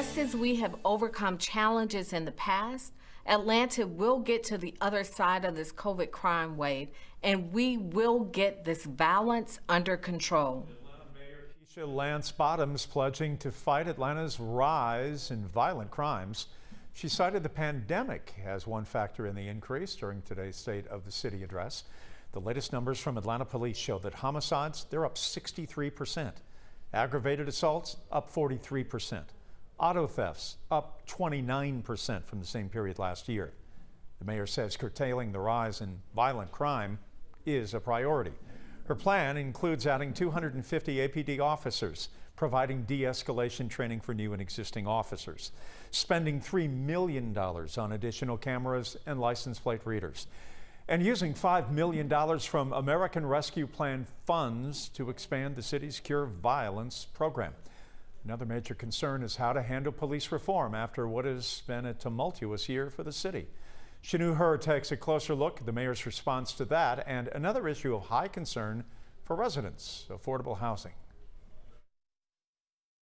Just as we have overcome challenges in the past, Atlanta will get to the other side of this COVID crime wave, and we will get this violence under control. Atlanta Mayor Keisha Lance Bottoms pledging to fight Atlanta's rise in violent crimes. She cited the pandemic as one factor in the increase during today's State of the City address. The latest numbers from Atlanta police show that homicides, they're up 63%. Aggravated assaults, up 43%. Auto thefts, up 29% from the same period last year. The mayor says curtailing the rise in violent crime is a priority. Her plan includes adding 250 APD officers, providing de-escalation training for new and existing officers, spending $3 million on additional cameras and license plate readers, and using $5 million from American Rescue Plan funds to expand the city's Cure Violence program. Another major concern is how to handle police reform after what has been a tumultuous year for the city. Shanu Hur takes a closer look at the mayor's response to that and another issue of high concern for residents: affordable housing.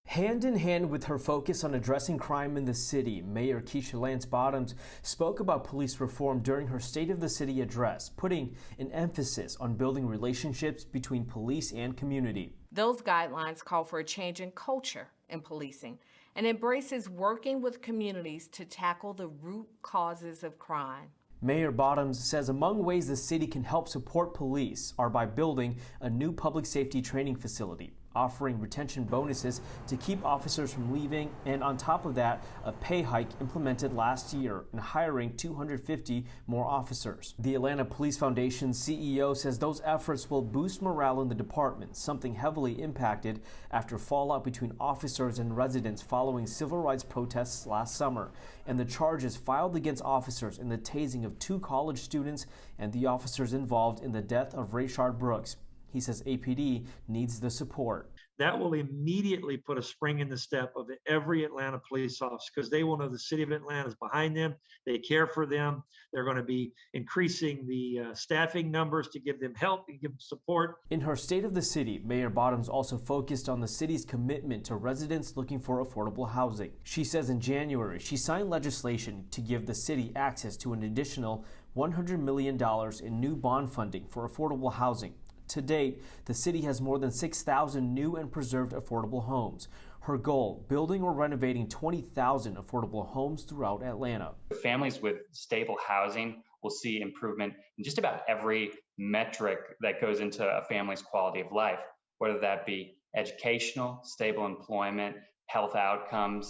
Hand in hand with her focus on addressing crime in the city, Mayor Keisha Lance Bottoms spoke about police reform during her State of the City address, putting an emphasis on building relationships between police and community. Those guidelines call for a change in culture in policing and embraces working with communities to tackle the root causes of crime. Mayor Bottoms says among ways the city can help support police are by building a new public safety training facility, offering retention bonuses to keep officers from leaving, and on top of that, a pay hike implemented last year and hiring 250 more officers. The Atlanta Police Foundation CEO says those efforts will boost morale in the department, something heavily impacted after fallout between officers and residents following civil rights protests last summer, and the charges filed against officers in the tasing of 2 college students and the officers involved in the death of Rayshard Brooks. He says APD needs the support. That will immediately put a spring in the step of every Atlanta police officer, because they will know the city of Atlanta is behind them. They care for them. They're going to be increasing the staffing numbers to give them help and give them support. In her State of the City, Mayor Bottoms also focused on the city's commitment to residents looking for affordable housing. She says in January, she signed legislation to give the city access to an additional $100 million in new bond funding for affordable housing. To date, the city has more than 6,000 new and preserved affordable homes. Her goal, building or renovating 20,000 affordable homes throughout Atlanta. Families with stable housing will see improvement in just about every metric that goes into a family's quality of life, whether that be educational, stable employment, health outcomes.